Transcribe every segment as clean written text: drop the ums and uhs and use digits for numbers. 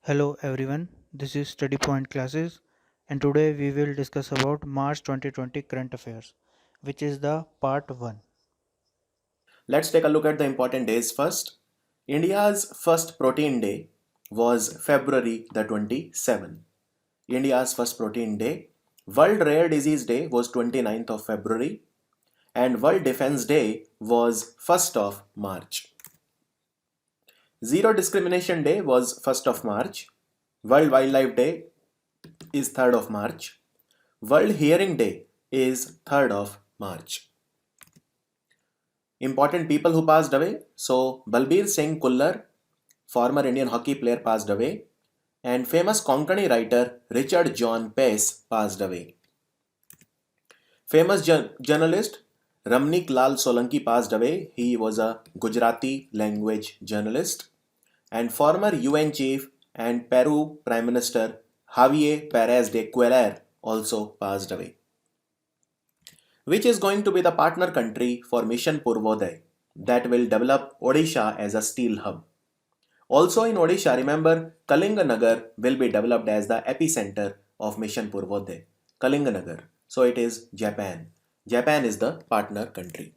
Hello everyone, this is Study Point Classes and today we will discuss about March 2020 current affairs, which is the part 1. Let's take a look at the important days first. India's first protein day was February the 27th. India's first protein day. World Rare Disease Day was 29th of February and World Defense Day was 1st of March. Zero Discrimination Day was 1st of March. World Wildlife Day is 3rd of March. World Hearing Day is 3rd of March. Important people who passed away. So, Balbir Singh Kullar, former Indian hockey player, passed away, and famous Konkani writer Richard John Pace passed away. Famous journalist Ramnik Lal Solanki passed away. He was a Gujarati language journalist. And former UN chief and Peru Prime Minister Javier Perez de Cuellar also passed away. Which is going to be the partner country for Mission Purvodaya that will develop Odisha as a steel hub. Also in Odisha, remember, Kalinganagar will be developed as the epicenter of Mission Purvodaya. Kalinganagar. So it is Japan. Japan is the partner country.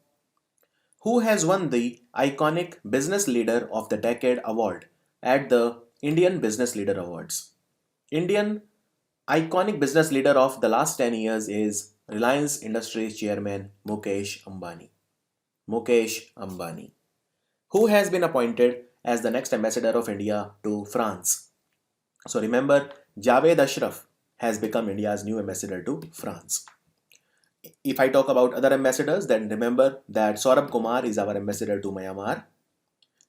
Who has won the iconic Business Leader of the Decade award at the Indian Business Leader Awards? Indian iconic business leader of the last 10 years is Reliance Industries chairman Mukesh Ambani. Mukesh Ambani, who has been appointed as the next ambassador of India to France. So remember, Javed Ashraf has become India's new ambassador to France. If I talk about other ambassadors, then remember that Saurabh Kumar is our ambassador to Myanmar,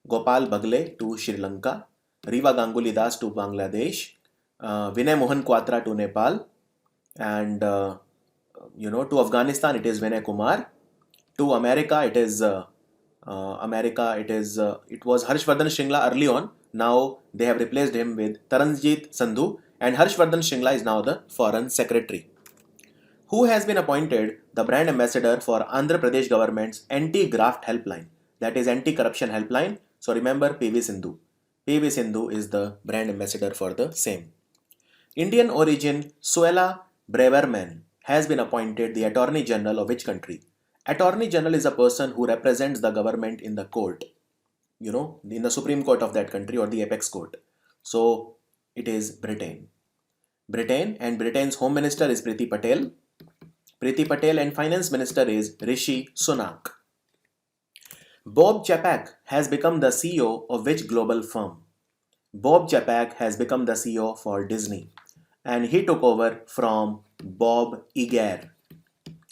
Gopal Bagle to Sri Lanka, Riva Ganguly Das to Bangladesh, Vinay Mohan Quatra to Nepal, and to Afghanistan it is Vinay Kumar. To America it is it was Harshvardhan Shringla early on. Now they have replaced him with Taranjit Sandhu, and Harshvardhan Shringla is now the Foreign Secretary. Who has been appointed the brand ambassador for Andhra Pradesh government's anti-graft helpline, that is anti-corruption helpline. So remember PV Sindhu. PV Sindhu is the brand ambassador for the same. Indian origin Suella Braverman has been appointed the Attorney General of which country? Attorney General is a person who represents the government in the court, in the Supreme Court of that country or the apex court. So it is Britain. Britain, and Britain's Home Minister is Priti Patel. Priti Patel, and Finance Minister is Rishi Sunak. Bob Chapek has become the CEO of which global firm? Bob Chapek has become the CEO for Disney, and he took over from Bob Iger.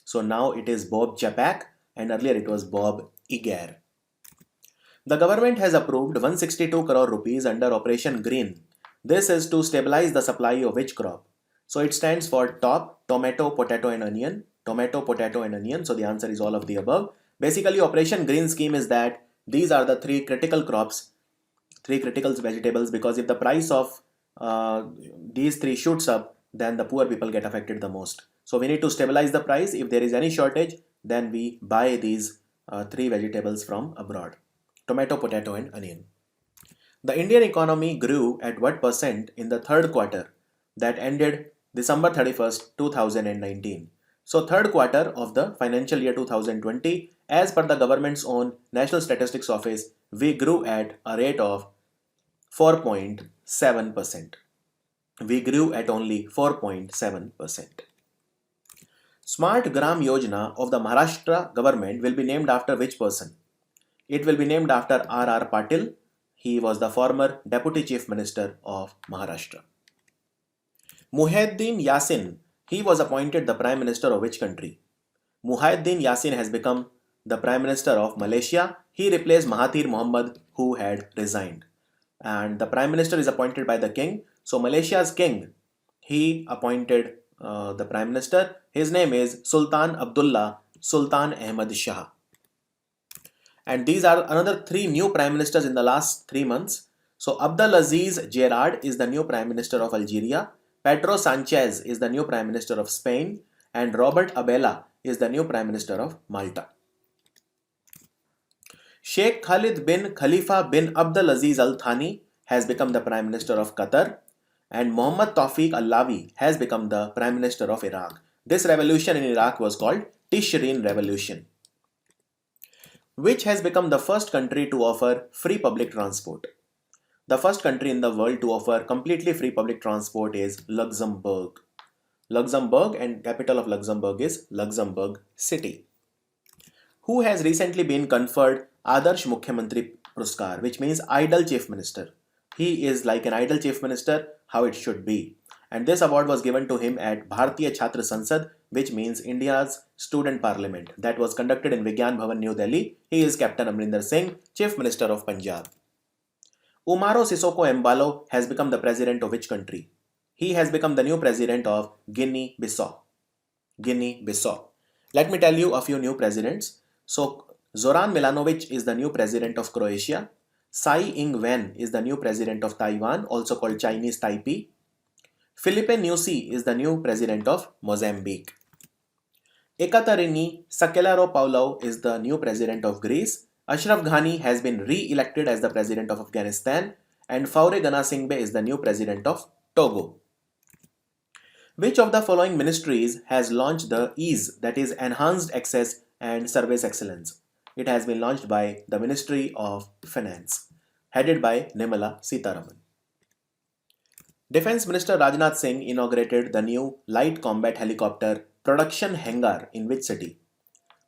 So now it is Bob Chapek, and earlier it was Bob Iger. The government has approved 162 crore rupees under Operation Green. This is to stabilize the supply of which crop? So it stands for top, tomato, potato and onion. Tomato, potato and onion. So the answer is all of the above. Basically, Operation Green scheme is that these are the three critical crops, three critical vegetables, because if the price of these three shoots up, then the poor people get affected the most. So we need to stabilize the price. If there is any shortage, then we buy these three vegetables from abroad. Tomato, potato and onion. The Indian economy grew at what percent in the third quarter that ended December 31st, 2019? So third quarter of the financial year 2020, as per the government's own National Statistics Office, we grew at a rate of 4.7%. We grew at only 4.7%. Smart Gram Yojana of the Maharashtra government will be named after which person? It will be named after R.R. Patil. He was the former Deputy Chief Minister of Maharashtra. Muhyiddin Yassin, he was appointed the Prime Minister of which country? Muhyiddin Yassin has become the Prime Minister of Malaysia. He replaced Mahathir Mohamad, who had resigned. And the Prime Minister is appointed by the King. So Malaysia's King, he appointed the Prime Minister. His name is Sultan Abdullah Sultan Ahmad Shah. And these are another three new Prime Ministers in the last 3 months. So Abdelaziz Gerard is the new Prime Minister of Algeria. Pedro Sanchez is the new Prime Minister of Spain. And Robert Abela is the new Prime Minister of Malta. Sheikh Khalid bin Khalifa bin Abdulaziz Al Thani has become the Prime Minister of Qatar, and Mohammad Tawfiq Allawi has become the Prime Minister of Iraq. This revolution in Iraq was called Tishreen Revolution. Which has become the first country to offer free public transport? The first country in the world to offer completely free public transport is Luxembourg. Luxembourg, and capital of Luxembourg is Luxembourg City. Who has recently been conferred Adarsh Mukhyamantri Puruskar, which means Ideal Chief Minister. He is like an ideal Chief Minister, how it should be. And this award was given to him at Bharatiya Chhatra Sansad, which means India's student parliament, that was conducted in Vigyan Bhavan, New Delhi. He is Captain Amrinder Singh, Chief Minister of Punjab. Umaro Sissoco Embalo has become the president of which country? He has become the new president of Guinea-Bissau. Guinea-Bissau. Let me tell you a few new presidents. So, Zoran Milanovic is the new president of Croatia. Tsai Ing-wen is the new president of Taiwan, also called Chinese Taipei. Filipe Nyusi is the new president of Mozambique. Ekaterini Sakellaro-Paulou is the new president of Greece. Ashraf Ghani has been re-elected as the president of Afghanistan, and Faure Ganassingbe is the new president of Togo. Which of the following ministries has launched the EASE, that is Enhanced Access and Service Excellence? It has been launched by the Ministry of Finance, headed by Nirmala Sitharaman. Defense Minister Rajnath Singh inaugurated the new light combat helicopter production hangar in which city?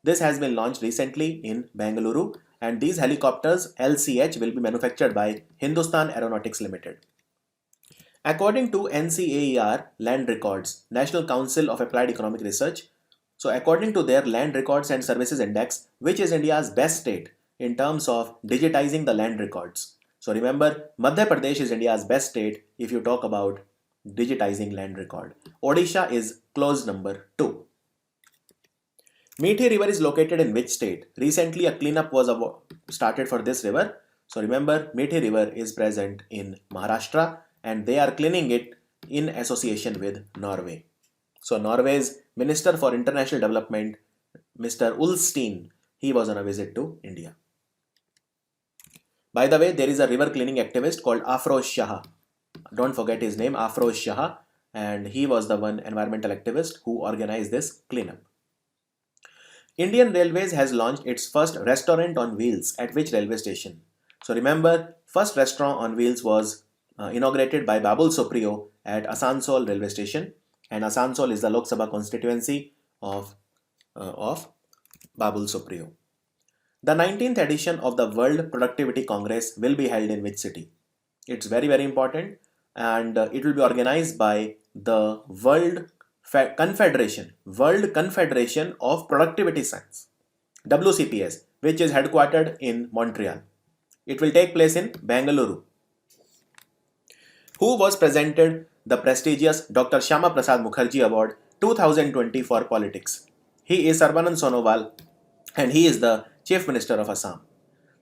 This has been launched recently in Bengaluru, and these helicopters LCH will be manufactured by Hindustan Aeronautics Limited. According to NCAER Land Records, National Council of Applied Economic Research, so according to their Land Records and Services Index, which is India's best state in terms of digitizing the land records? So remember, Madhya Pradesh is India's best state if you talk about digitizing land record. Odisha is close number 2. Meethi River is located in which state? Recently a cleanup was started for this river. So remember, Meethi River is present in Maharashtra, and they are cleaning it in association with Norway. So Norway's Minister for International Development, Mr. Ulstein, he was on a visit to India. By the way, there is a river cleaning activist called Afroz Shah. Don't forget his name, Afroz Shah, and he was the one environmental activist who organized this cleanup. Indian Railways has launched its first restaurant on wheels at which railway station? So remember, first restaurant on wheels was inaugurated by Babul Supriyo at Asansol railway station, and Asansol is the Lok Sabha constituency of Babul Supriyo. The 19th edition of the World Productivity Congress will be held in which city? It's very, very important, and it will be organized by the World Confederation of Productivity Science, WCPS, which is headquartered in Montreal. It will take place in Bengaluru. Who was presented the prestigious Dr. Shyama Prasad Mukherjee Award 2020 for politics? He is Sarbanand Sonowal, and he is the Chief Minister of Assam.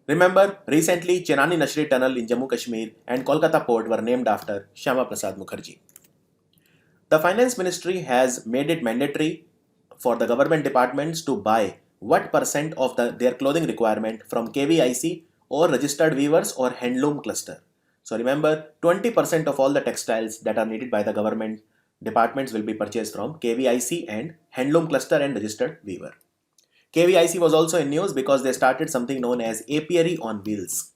Remember, recently Chenani Nashri Tunnel in Jammu Kashmir and Kolkata Port were named after Shyama Prasad Mukherjee. The Finance Ministry has made it mandatory for the government departments to buy what % of their clothing requirement from KVIC or registered weavers or handloom cluster. So remember, 20% of all the textiles that are needed by the government departments will be purchased from KVIC and handloom cluster and registered weaver. KVIC was also in news because they started something known as Apiary on Wheels.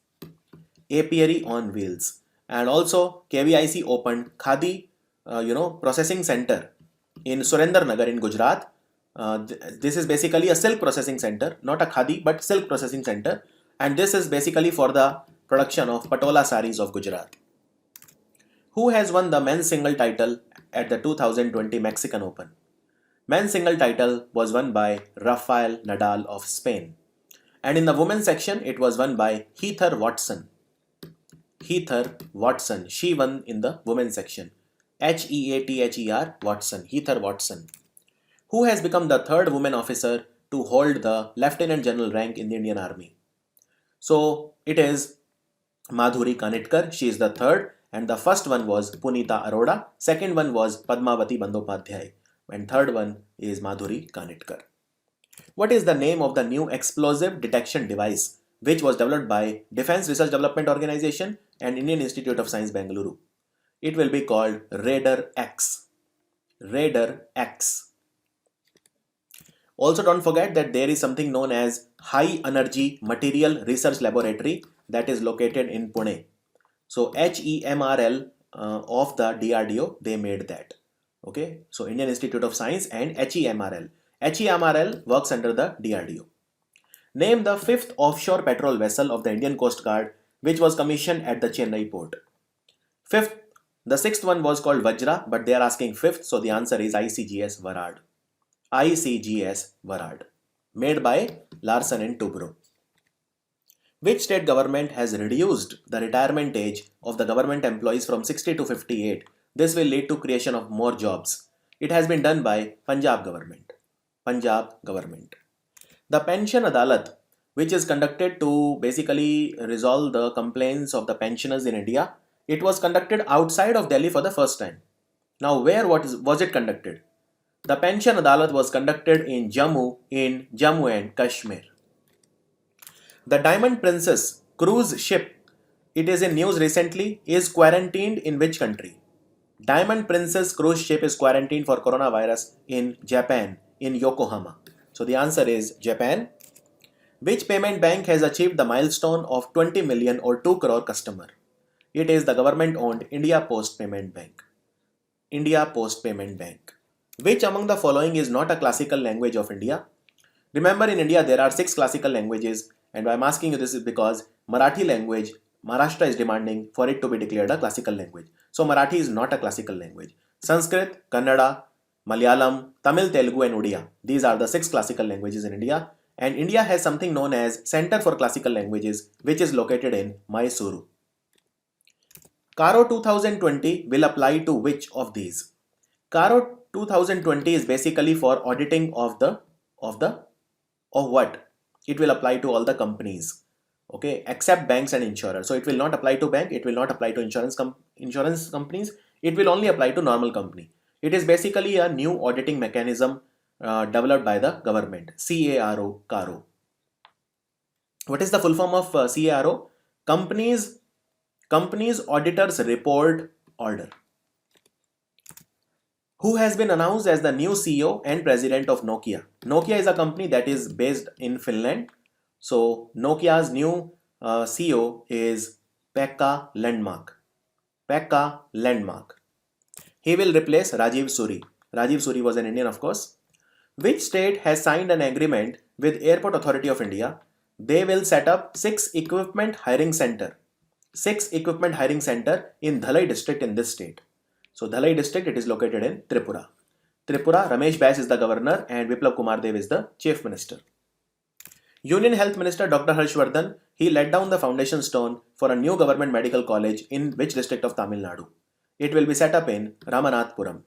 Apiary on Wheels. And also KVIC opened Khadi processing center in Surendra Nagar in Gujarat. This is basically a silk processing center, not a Khadi but silk processing center, and this is basically for the production of Patola saris of Gujarat. Who has won the men's single title at the 2020 Mexican Open? Men's single title was won by Rafael Nadal of Spain, and in the women's section it was won by Heather Watson. Heather Watson, she won in the women's section. Heather Watson, Heather Watson. Who has become the third woman officer to hold the Lieutenant General rank in the Indian Army? So it is Madhuri Kanitkar, she is the third, and the first one was Punita Arora, second one was Padmavati Bandyopadhyay, and third one is Madhuri Kanitkar. What is the name of the new explosive detection device which was developed by Defense Research Development Organization and Indian Institute of Science, Bengaluru. It will be called Raider X. Raider X. Also, don't forget that there is something known as High Energy Material Research Laboratory that is located in Pune. So HEMRL of the DRDO, they made that. Okay, so Indian Institute of Science and HEMRL. HEMRL works under the DRDO. Name the fifth offshore patrol vessel of the Indian Coast Guard which was commissioned at the Chennai port. Fifth, the sixth one was called Vajra, but they are asking fifth, so the answer is ICGS Varad. ICGS Varad, made by Larsen and Toubro. Which state government has reduced the retirement age of the government employees from 60 to 58? This will lead to creation of more jobs. It has been done by Punjab government. Punjab government. The Pension Adalat, which is conducted to basically resolve the complaints of the pensioners in India, it was conducted outside of Delhi for the first time. Now, where was it conducted? The Pension Adalat was conducted in Jammu and Kashmir. The Diamond Princess cruise ship, it is in news recently, is quarantined in which country? Diamond Princess cruise ship is quarantined for coronavirus in Japan, in Yokohama. So the answer is Japan. Which payment bank has achieved the milestone of 20 million or 2 crore customer? It is the government owned India Post Payment Bank. India Post Payment Bank. Which among the following is not a classical language of India? Remember, in India there are 6 classical languages, and why I'm asking you this is because Marathi language, Maharashtra is demanding for it to be declared a classical language. So Marathi is not a classical language. Sanskrit, Kannada, Malayalam, Tamil, Telugu and Odia. These are the 6 classical languages in India, and India has something known as Center for Classical Languages, which is located in Mysuru. Caro 2020 will apply to which of these? Caro 2020 is basically for auditing of what? It will apply to all the companies, okay, except banks and insurers. So it will not apply to bank, it will not apply to insurance companies, it will only apply to normal company. It is basically a new auditing mechanism developed by the government, CARO, CARO. What is the full form of CARO? Companies Auditors Report Order. Who has been announced as the new CEO and president of Nokia? Nokia is a company that is based in Finland. So Nokia's new CEO is Pekka Lundmark. Pekka Lundmark. He will replace Rajiv Suri. Rajiv Suri was an Indian, of course. Which state has signed an agreement with Airport Authority of India? They will set up 6 equipment hiring center. 6 equipment hiring center in Dhalai district in this state. So Dhalai district, it is located in Tripura. Tripura, Ramesh Bais is the governor and Biplab Kumar Dev is the chief minister. Union Health Minister Dr. Harsh Vardhan, he laid down the foundation stone for a new government medical college in which district of Tamil Nadu? It will be set up in Ramanathpuram.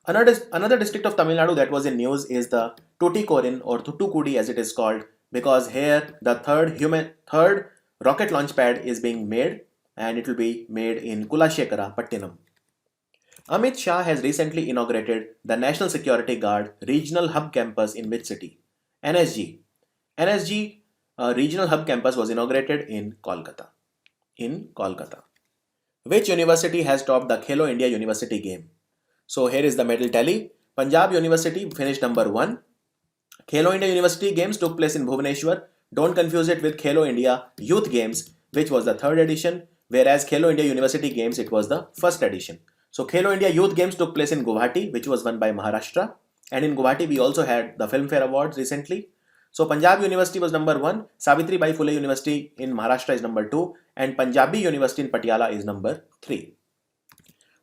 Another district of Tamil Nadu that was in news is the Tuticorin or Thuttukudi as it is called, because here the third rocket launch pad is being made, and it will be made in Kulashekara, Pattinam. Amit Shah has recently inaugurated the National Security Guard Regional Hub Campus in which city? NSG. NSG Regional Hub Campus was inaugurated in Kolkata. Which university has topped the Khelo India University Game? So here is the medal tally. Punjab University finished number 1. Khelo India University Games took place in Bhubaneswar. Don't confuse it with Khelo India Youth Games, which was the 3rd edition, whereas Khelo India University Games, it was the 1st edition. So Khelo India Youth Games took place in Guwahati, which was won by Maharashtra. And in Guwahati, we also had the Filmfare Awards recently. So Punjab University was number 1, Savitribai Phule University in Maharashtra is number 2, and Punjabi University in Patiala is number 3.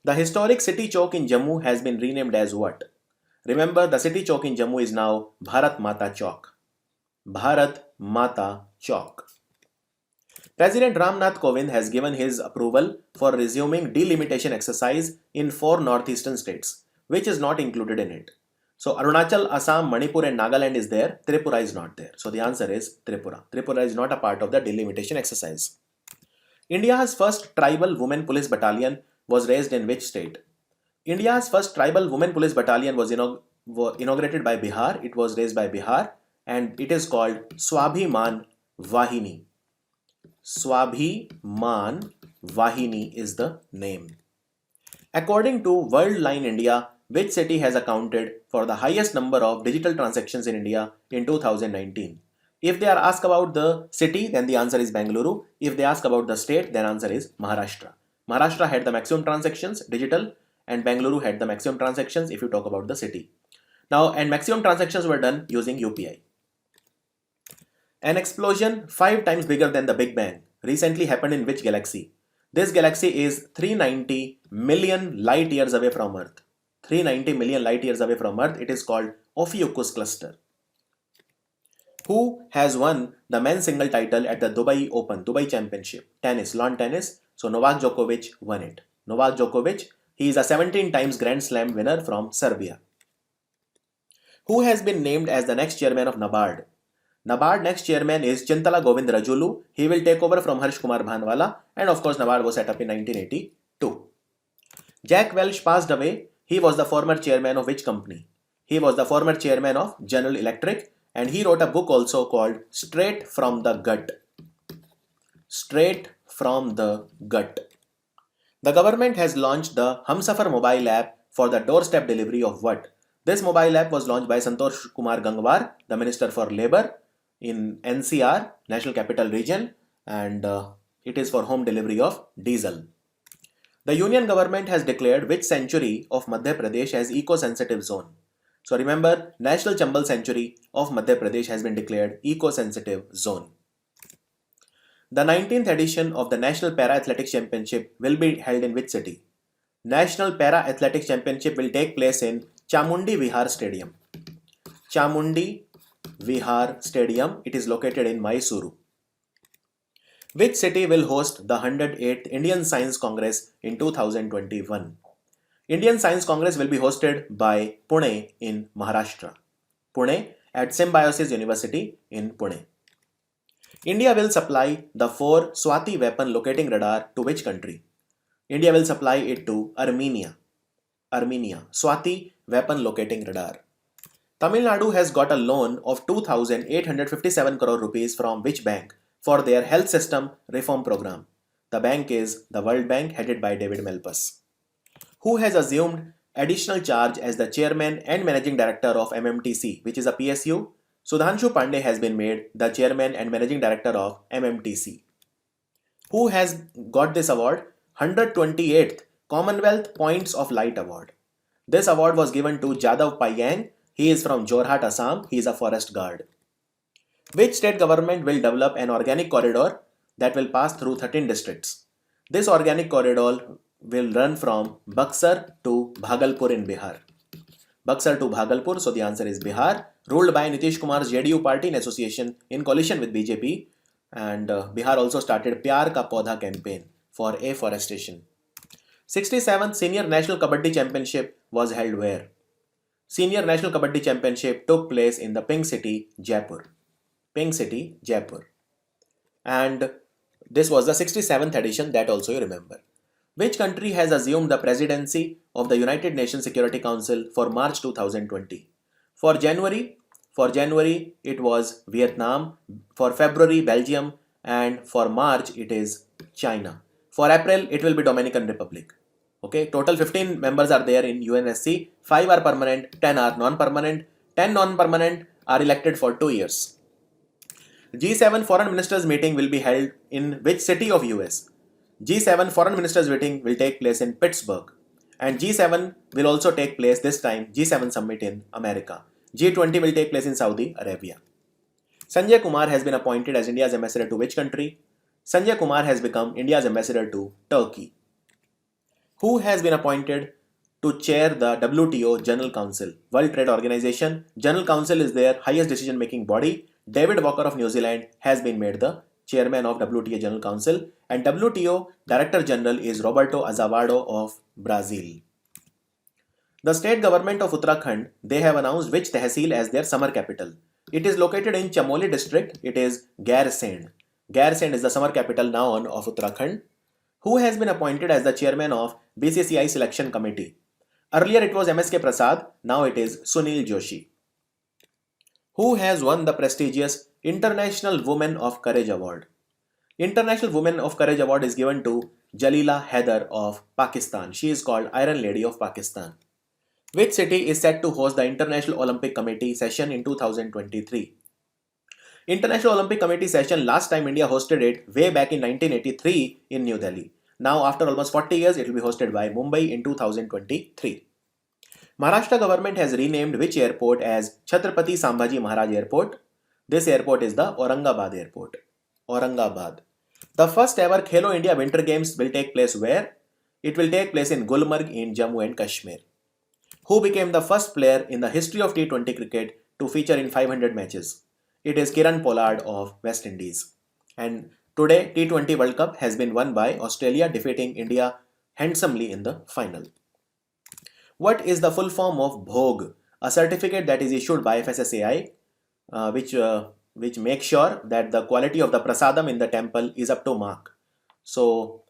The historic city chowk in Jammu has been renamed as what? Remember, the city chowk in Jammu is now Bharat Mata Chowk. Bharat Mata Chowk. President Ramnath Kovind has given his approval for resuming delimitation exercise in 4 northeastern states, which is not included in it. So Arunachal, Assam, Manipur and Nagaland is there, Tripura is not there. So the answer is Tripura. Tripura is not a part of the delimitation exercise. India's first tribal women police battalion was raised in which state? India's first tribal women police battalion was inaugurated by Bihar. It was raised by Bihar and it is called Swabhiman Vahini. Swabhiman Vahini is the name. According to World Line India, which city has accounted for the highest number of digital transactions in India in 2019? If they are asked about the city, then the answer is Bengaluru. If they ask about the state, then answer is Maharashtra. Maharashtra had the maximum transactions digital, and Bengaluru had the maximum transactions if you talk about the city. Now, and maximum transactions were done using UPI. An explosion 5 times bigger than the Big Bang recently happened in which galaxy? This galaxy is 390 million light years away from Earth. 390 million light years away from Earth. It is called Ophiuchus cluster. Who has won the men's single title at the Dubai Open, Dubai Championship? Tennis, lawn tennis. So Novak Djokovic won it. Novak Djokovic, he is a 17 times Grand Slam winner from Serbia. Who has been named as the next chairman of NABARD? NABARD next chairman is Chintala Govind Rajulu. He will take over from Harsh Kumar Bhanwala, and of course NABARD was set up in 1982. Jack Welch passed away. He was the former chairman of which company? He was the former chairman of General Electric, and he wrote a book also called Straight from the Gut. Straight from the Gut. The government has launched the Humsafar mobile app for the doorstep delivery of what? This mobile app was launched by Santosh Kumar Gangwar, the Minister for Labour in NCR, National Capital Region, and it is for home delivery of diesel. The Union government has declared which sanctuary of Madhya Pradesh as eco-sensitive zone? So remember, National Chambal Sanctuary of Madhya Pradesh has been declared eco-sensitive zone. The 19th edition of the National Para Athletics Championship will be held in which city? National Para Athletics Championship will take place in Chamundi Vihar Stadium. Chamundi Vihar Stadium. It is located in Mysuru. Which city will host the 108th Indian Science Congress in 2021? Indian Science Congress will be hosted by Pune in Maharashtra. Pune at Symbiosis University in Pune. India will supply the 4 Swati weapon locating radar to which country? India will supply it to Armenia. Armenia. Swati weapon locating radar. Tamil Nadu has got a loan of 2,857 crore rupees from which bank for their health system reform program? The bank is the World Bank, headed by David Malpass. Who has assumed additional charge as the chairman and managing director of MMTC, which is a PSU? Sudhanshu Pandey has been made the chairman and managing director of MMTC. Who has got this award? 128th Commonwealth Points of Light Award. This award was given to Jadav Payang. He is from Jorhat, Assam. He is a forest guard. Which state government will develop an organic corridor that will pass through 13 districts? This organic corridor will run from Buxar to Bhagalpur in Bihar. Buxar to Bhagalpur, so the answer is Bihar, ruled by Nitish Kumar's JDU party in association in coalition with BJP, and Bihar also started Pyar Ka Paudha campaign for afforestation. 67th Senior National Kabaddi Championship was held where? Senior National Kabaddi Championship took place in the Pink City, Jaipur. Pink City, Jaipur. And this was the 67th edition, that also you remember. Which country has assumed the presidency of the United Nations Security Council for March 2020? For January it was Vietnam, for February Belgium, and for March it is China. For April it will be Dominican Republic. Okay, total 15 members are there in UNSC, 5 are permanent, 10 are non-permanent, 10 non-permanent are elected for 2 years. G7 Foreign Ministers meeting will be held in which city of US? G7 Foreign Ministers meeting will take place in Pittsburgh, and G7 will also take place this time, G7 summit in America. G20 will take place in Saudi Arabia. Sanjay Kumar has been appointed as India's ambassador to which country? Sanjay Kumar has become India's ambassador to Turkey. Who has been appointed to chair the WTO General Council, World Trade Organization? General Council is their highest decision-making body. David Walker of New Zealand has been made the chairman of WTO General Council, and WTO Director General is Roberto Azevedo of Brazil. The state government of Uttarakhand, they have announced which tehsil as their summer capital. It is located in Chamoli district. It is Garsand. Garsand is the summer capital now of Uttarakhand. Who has been appointed as the chairman of BCCI Selection Committee? Earlier it was MSK Prasad, now it is Sunil Joshi. Who has won the prestigious International Women of Courage Award? International Women of Courage Award is given to Jalila Haider of Pakistan. She is called Iron Lady of Pakistan. Which city is set to host the International Olympic Committee session in 2023? International Olympic Committee session, last time India hosted it way back in 1983 in New Delhi. Now after almost 40 years it will be hosted by Mumbai in 2023. Maharashtra government has renamed which airport as Chhatrapati Sambhaji Maharaj Airport? This airport is the Aurangabad Airport. Aurangabad. The first ever Khelo India Winter Games will take place where? It will take place in Gulmarg in Jammu and Kashmir. Who became the first player in the history of T20 cricket to feature in 500 matches? It is Kiran Pollard of West Indies. And today T20 World Cup has been won by Australia, defeating India handsomely in the final. What is the full form of Bhog? A certificate that is issued by FSSAI, which makes sure that the quality of the prasadam in the temple is up to mark. So,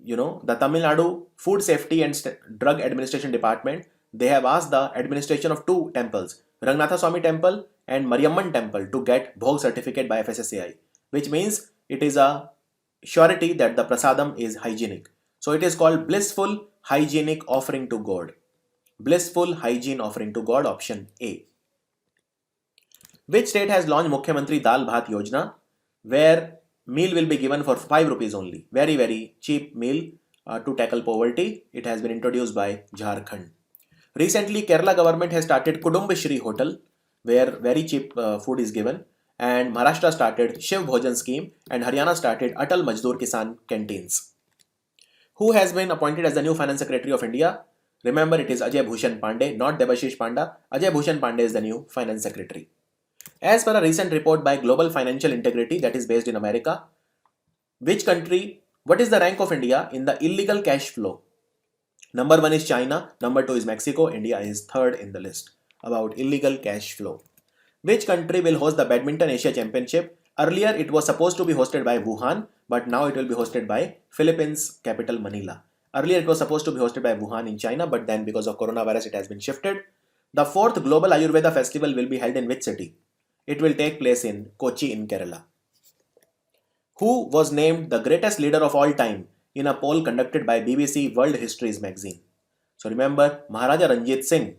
the Tamil Nadu Food Safety and Drug Administration Department, they have asked the administration of two temples, Rangnatha Swami Temple and Mariamman Temple, to get Bhog certificate by FSSAI, which means it is a surety that the prasadam is hygienic. So it is called Blissful Hygienic Offering to God. Blissful Hygiene Offering to God, option A. Which state has launched Mukhyamantri Dal Bhat Yojana, where meal will be given for 5 rupees only? Very, very cheap meal to tackle poverty. It has been introduced by Jharkhand. Recently, Kerala government has started Kudumb Shri Hotel, where very cheap food is given. And Maharashtra started Shiv Bhojan scheme, and Haryana started Atal Majdoor Kisan canteens. Who has been appointed as the new Finance Secretary of India? Remember, it is Ajay Bhushan Pandey, not Debashish Panda. Ajay Bhushan Pandey is the new Finance Secretary. As per a recent report by Global Financial Integrity, that is based in America, what is the rank of India in the illegal cash flow? Number 1 is China, number 2 is Mexico, India is third in the list about illegal cash flow. Which country will host the Badminton Asia Championship? Earlier it was supposed to be hosted by Wuhan, but now it will be hosted by Philippines capital Manila. Earlier it was supposed to be hosted by Wuhan in China, but then because of coronavirus it has been shifted. The 4th Global Ayurveda Festival will be held in which city? It will take place in Kochi in Kerala. Who was named the greatest leader of all time in a poll conducted by BBC World Histories magazine? So remember, Maharaja Ranjit Singh,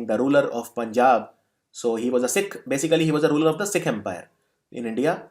the ruler of Punjab. So he was a Sikh, basically he was a ruler of the Sikh Empire in India.